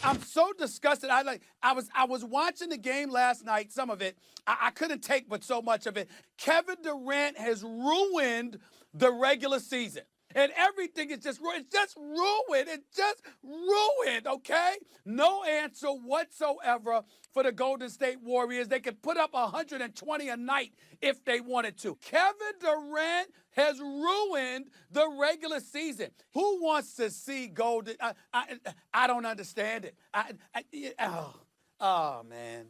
I'm so disgusted. I was watching the game last night, some of it. I couldn't take but so much of it. Kevin Durant has ruined the regular season. And everything is just ruined. It's just ruined. It's just ruined, okay? No answer whatsoever for the Golden State Warriors. They could put up 120 a night if they wanted to. Kevin Durant has ruined the regular season. Who wants to see Golden? I don't understand it. Man.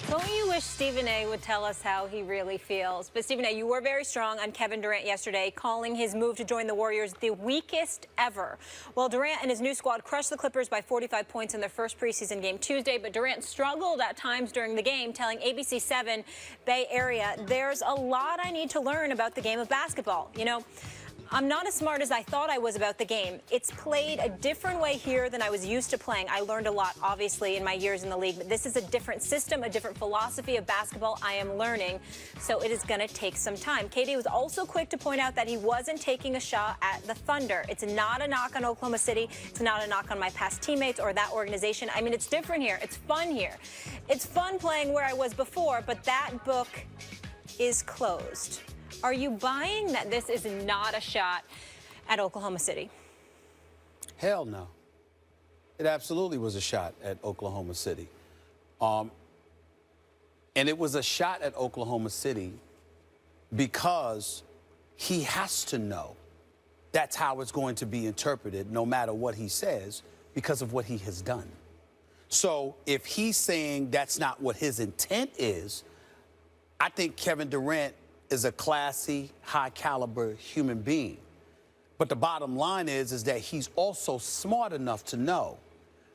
Don't you wish Stephen A. would tell us how he really feels? But Stephen A., you were very strong on Kevin Durant yesterday, calling his move to join the Warriors the weakest ever. Well, Durant and his new squad crushed the Clippers by 45 points in their first preseason game Tuesday, but Durant struggled at times during the game, telling ABC 7 Bay Area, "There's a lot I need to learn about the game of basketball. You know, I'm not as smart as I thought I was about the game. It's played a different way here than I was used to playing. I learned a lot, obviously, in my years in the league, but this is a different system, a different philosophy of basketball I am learning, so it is going to take some time." KD was also quick to point out that he wasn't taking a shot at the Thunder. It's not a knock on Oklahoma City. It's not a knock on my past teammates or that organization. I mean, it's different here. It's fun here. It's fun playing where I was before, but that book is closed. Are you buying that this is not a shot at Oklahoma City? Hell no. It absolutely was a shot at Oklahoma City. And it was a shot at Oklahoma City because he has to know that's how it's going to be interpreted no matter what he says because of what he has done. So if he's saying that's not what his intent is, I think Kevin Durant is a classy, high-caliber human being. But the bottom line is that he's also smart enough to know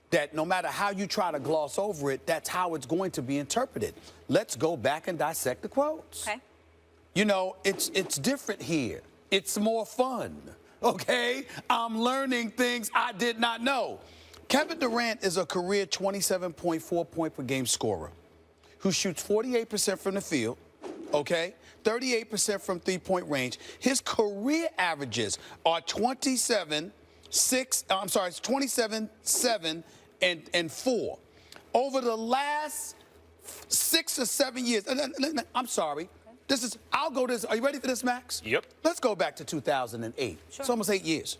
that no matter how you try to gloss over it, that's how it's going to be interpreted. Let's go back and dissect the quotes. Okay. You know, it's different here. It's more fun, okay? I'm learning things I did not know. Kevin Durant is a career 27.4 point per game scorer who shoots 48% from the field, okay? 38% from three-point range. His career averages are 27, 7, and 4. Over the last 6 or 7 years, I'm sorry. I'll go this. Are you ready for this, Max? Yep. Let's go back to 2008. Sure. It's almost 8 years.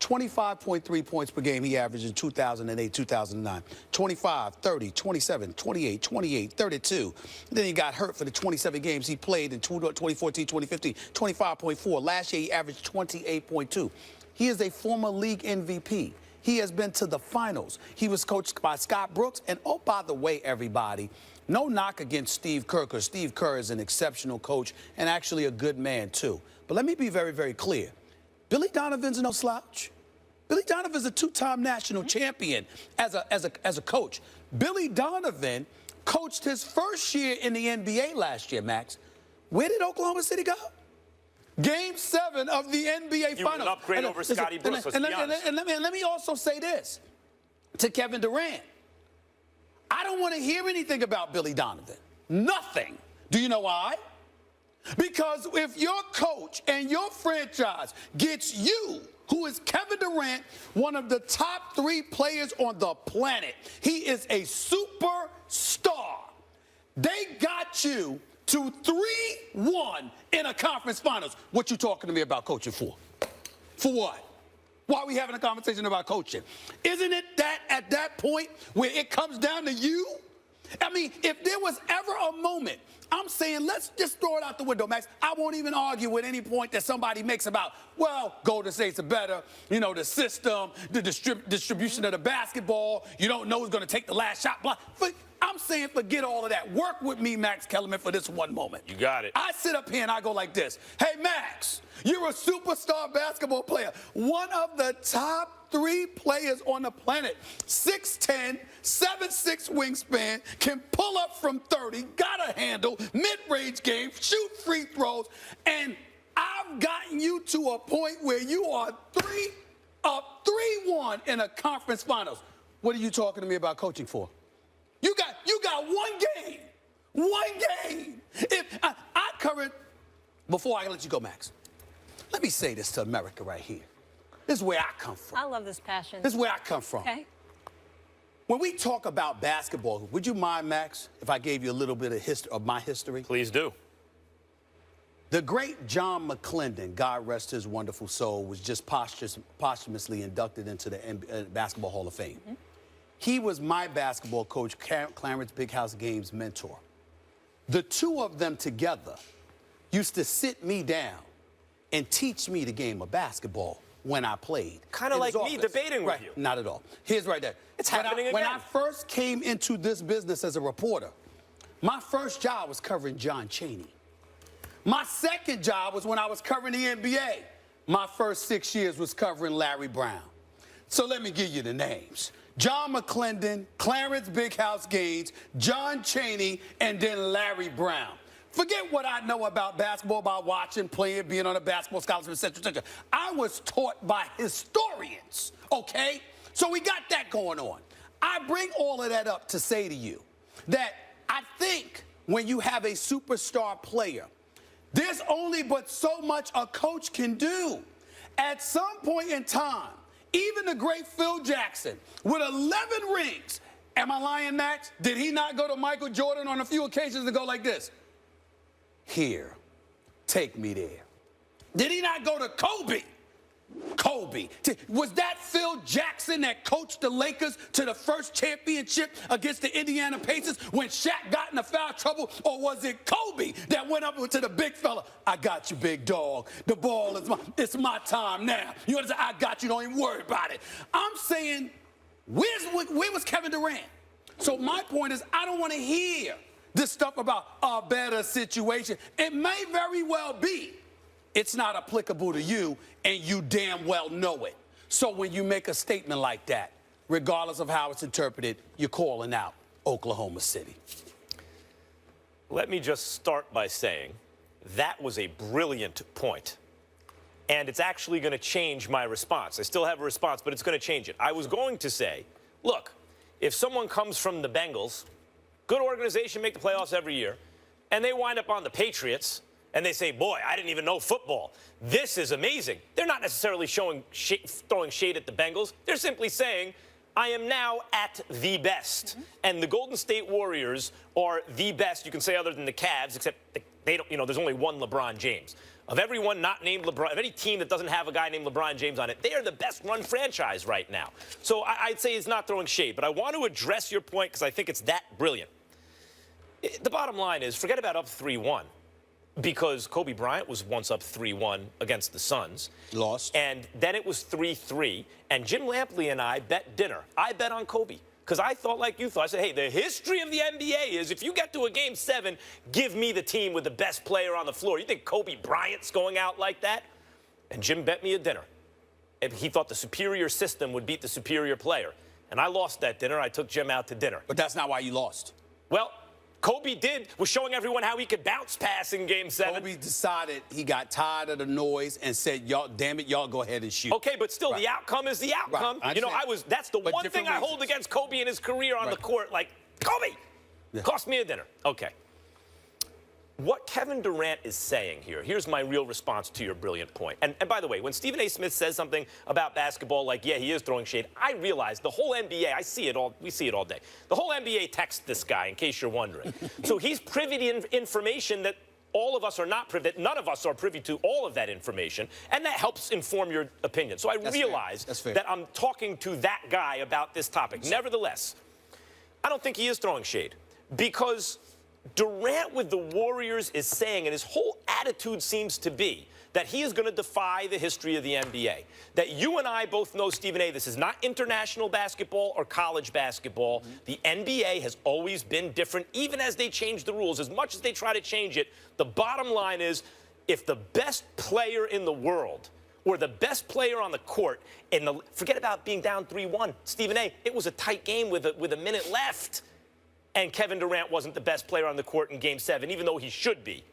25.3 points per game he averaged in 2008, 2009. 25, 30, 27, 28, 28, 32. Then he got hurt for the 27 games he played in 2014, 2015. 25.4. Last year he averaged 28.2. He is a former league MVP. He has been to the finals. He was coached by Scott Brooks. And oh, by the way, everybody, no knock against Steve Kerr, because Steve Kerr is an exceptional coach and actually a good man, too. But let me be very, very clear. Billy Donovan's no slouch. Billy Donovan's a two-time national champion as a coach. Billy Donovan coached his first year in the NBA last year, Max. Where did Oklahoma City go? Game 7 of the NBA Finals. An upgrade over Scotty Brooks, let's be honest. And let me also say this to Kevin Durant. I don't want to hear anything about Billy Donovan. Nothing. Do you know why? Because if your coach and your franchise gets you, who is Kevin Durant, one of the top 3 players on the planet, he is a superstar. They got you to 3-1 in a conference finals. What you talking to me about coaching for? For what? Why are we having a conversation about coaching? Isn't it that at that point where it comes down to you? I mean, if there was ever a moment, I'm saying let's just throw it out the window, Max. I won't even argue with any point that somebody makes about, well, Golden State's a better, you know, the system, the distribution of the basketball. You don't know who's going to take the last shot. Blah. But I'm saying forget all of that. Work with me, Max Kellerman, for this one moment. You got it. I sit up here and I go like this. Hey, Max, you're a superstar basketball player. One of the top 3 players on the planet. 6'10", 7'6" wingspan, can pull up from 30, got a handle, mid-range game, shoot free throws, and I've gotten you to a point where you are 3-1 in a conference finals. What are you talking to me about coaching for? You got one game. One game. If I covered, before I let you go, Max, let me say this to America right here. This is where I come from. I love this passion. This is where I come from. Okay. When we talk about basketball, would you mind, Max, if I gave you a little bit of my history? Please do. The great John McClendon, God rest his wonderful soul, was just posthumously inducted into the Basketball Hall of Fame. Mm-hmm. He was my basketball coach, Clarence Big House Games' mentor. The two of them together used to sit me down and teach me the game of basketball when I played. Kind of like me debating with you. Not at all. Here's right there. It's happening again. When I first came into this business as a reporter, my first job was covering John Chaney. My second job was when I was covering the NBA. My first 6 years was covering Larry Brown. So let me give you the names. John McClendon, Clarence Big House Gaines, John Chaney, and then Larry Brown. Forget what I know about basketball, by watching, playing, being on a basketball scholarship, et cetera, et cetera. I was taught by historians, okay? So we got that going on. I bring all of that up to say to you that I think when you have a superstar player, there's only but so much a coach can do. At some point in time, even the great Phil Jackson, with 11 rings, am I lying, Max? Did he not go to Michael Jordan on a few occasions and go like this? Here, take me there. Did he not go to Kobe? Kobe. Was that Phil Jackson that coached the Lakers to the first championship against the Indiana Pacers when Shaq got into foul trouble? Or was it Kobe that went up to the big fella? I got you, big dog. The ball is it's my time now. You understand? I got you. Don't even worry about it. I'm saying, where was Kevin Durant? So my point is, I don't want to hear this stuff about a better situation. It may very well be. It's not applicable to you, and you damn well know it. So when you make a statement like that, regardless of how it's interpreted, you're calling out Oklahoma City. Let me just start by saying that was a brilliant point. And it's actually going to change my response. I still have a response, but it's going to change it. I was going to say, look, if someone comes from the Bengals, good organization, make the playoffs every year, and they wind up on the Patriots, and they say, boy, I didn't even know football. This is amazing. They're not necessarily throwing shade at the Bengals. They're simply saying, I am now at the best. Mm-hmm. And the Golden State Warriors are the best, you can say, other than the Cavs, except they don't, there's only one LeBron James. Of everyone not named LeBron, of any team that doesn't have a guy named LeBron James on it, they are the best run franchise right now. So I'd say it's not throwing shade, but I want to address your point because I think it's that brilliant. The bottom line is, forget about up 3-1. Because Kobe Bryant was once up 3-1 against the Suns. Lost. And then it was 3-3. And Jim Lampley and I bet dinner. I bet on Kobe. Because I thought like you thought. I said, hey, the history of the NBA is if you get to a Game 7, give me the team with the best player on the floor. You think Kobe Bryant's going out like that? And Jim bet me a dinner. And he thought the superior system would beat the superior player. And I lost that dinner. I took Jim out to dinner. But that's not why you lost. Well, Kobe was showing everyone how he could bounce pass in Game 7. Kobe decided he got tired of the noise and said, y'all, damn it, y'all go ahead and shoot. Okay, but still, the outcome is the outcome. Right. That's the one thing I hold against Kobe in his career on the court. Like, Kobe, cost me a dinner. Okay. What Kevin Durant is saying here, here's my real response to your brilliant point. And by the way, when Stephen A. Smith says something about basketball, like, yeah, he is throwing shade, I realize the whole NBA, we see it all day. The whole NBA texts this guy, in case you're wondering. So he's privy to information that all of us are not privy, that none of us are privy to all of that information, and that helps inform your opinion. So I realize that I'm talking to that guy about this topic. Nevertheless, I don't think he is throwing shade, because Durant with the Warriors is saying, and his whole attitude seems to be, that he is going to defy the history of the NBA. That you and I both know, Stephen A., this is not international basketball or college basketball. The NBA has always been different, even as they change the rules. As much as they try to change it, the bottom line is, if the best player in the world or the best player on the court, forget about being down 3-1. Stephen A., it was a tight game with a minute left. And Kevin Durant wasn't the best player on the court in Game 7, even though he should be.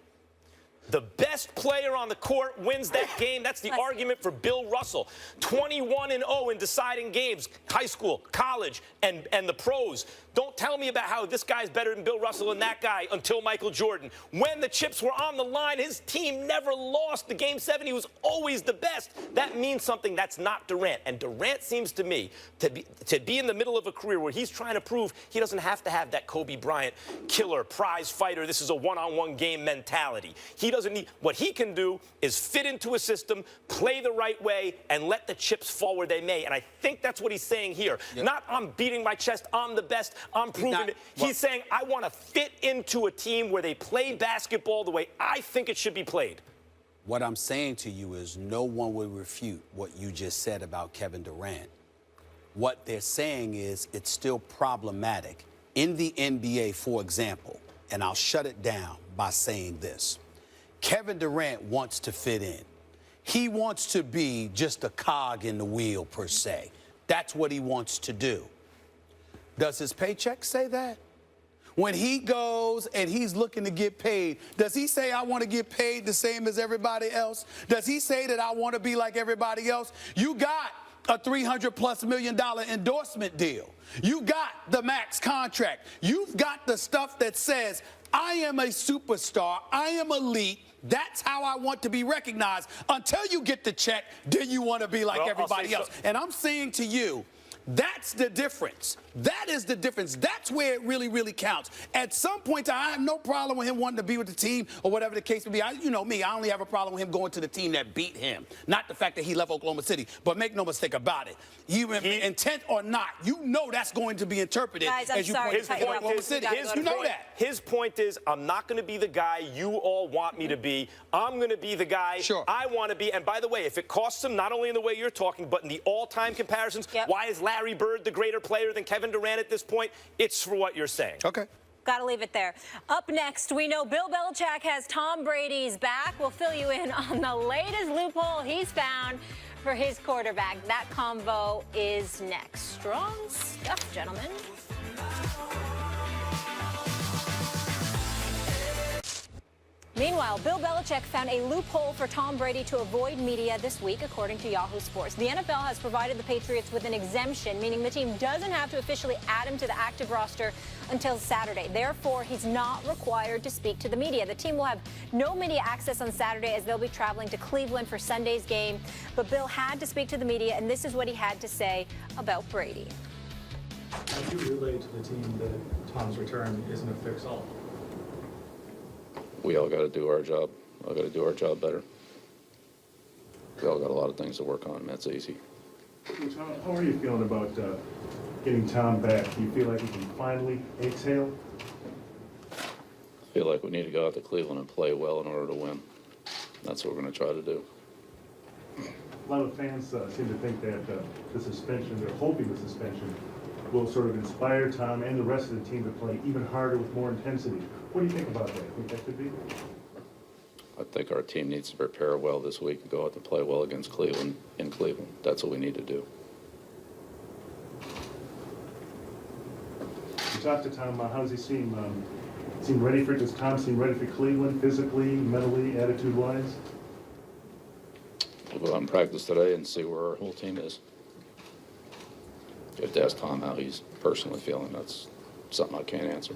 The best player on the court wins that game. That's the argument for Bill Russell. 21-0 in deciding games, high school, college, and the pros. Don't tell me about how this guy's better than Bill Russell and that guy until Michael Jordan. When the chips were on the line, his team never lost. The Game 7, he was always the best. That means something. That's not Durant. And Durant seems to me to be in the middle of a career where he's trying to prove he doesn't have to have that Kobe Bryant killer, prize fighter, this is a one-on-one game mentality. He doesn't need. What he can do is fit into a system, play the right way, and let the chips fall where they may. And I think that's what he's saying here. Yep. Not I'm beating my chest, I'm the best, I'm proving it. He's saying I want to fit into a team where they play basketball the way I think it should be played. What I'm saying to you is no one will refute what you just said about Kevin Durant. What they're saying is it's still problematic. In the NBA, for example, and I'll shut it down by saying this. Kevin Durant wants to fit in. He wants to be just a cog in the wheel, per se. That's what he wants to do. Does his paycheck say that? When he goes and he's looking to get paid, does he say, I want to get paid the same as everybody else? Does he say that I want to be like everybody else? You got a $300+ million endorsement deal. You got the max contract. You've got the stuff that says, I am a superstar, I am elite, that's how I want to be recognized. Until you get the check, then you want to be like everybody else. And I'm saying to you, that's the difference. That is the difference. That's where it really, really counts. At some point, I have no problem with him wanting to be with the team or whatever the case may be. You know me, I only have a problem with him going to the team that beat him. Not the fact that he left Oklahoma City. But make no mistake about it. Intent or not, you know that's going to be interpreted as you point to Oklahoma City. You know that. His point is, I'm not going to be the guy you all want me to be. I'm going to be the guy I want to be. And by the way, if it costs him, not only in the way you're talking, but in the all-time comparisons, why is Larry Bird the greater player than Kevin Durant at this point? It's for what you're saying. Okay. Got to leave it there. Up next, we know Bill Belichick has Tom Brady's back. We'll fill you in on the latest loophole he's found for his quarterback. That combo is next. Strong stuff, gentlemen. Meanwhile, Bill Belichick found a loophole for Tom Brady to avoid media this week, according to Yahoo Sports. The NFL has provided the Patriots with an exemption, meaning the team doesn't have to officially add him to the active roster until Saturday. Therefore, he's not required to speak to the media. The team will have no media access on Saturday as they'll be traveling to Cleveland for Sunday's game. But Bill had to speak to the media, and this is what he had to say about Brady. How do you relate to the team that Tom's return isn't a fix-all? We all got to do our job. All got to do our job better. We all got a lot of things to work on, and that's easy. How are you feeling about getting Tom back? Do you feel like we can finally exhale? I feel like we need to go out to Cleveland and play well in order to win. That's what we're going to try to do. A lot of fans seem to think that the suspension, they're hoping the suspension, will sort of inspire Tom and the rest of the team to play even harder with more intensity. What do you think about that? Think that could be? I think our team needs to prepare well this week and go out to play well against Cleveland in Cleveland. That's what we need to do. You talked to Tom. How does he seem? Seem ready for? Does Tom seem ready for Cleveland physically, mentally, attitude-wise? We'll go out and practice today and see where our whole team is. You have to ask Tom how he's personally feeling. That's something I can't answer.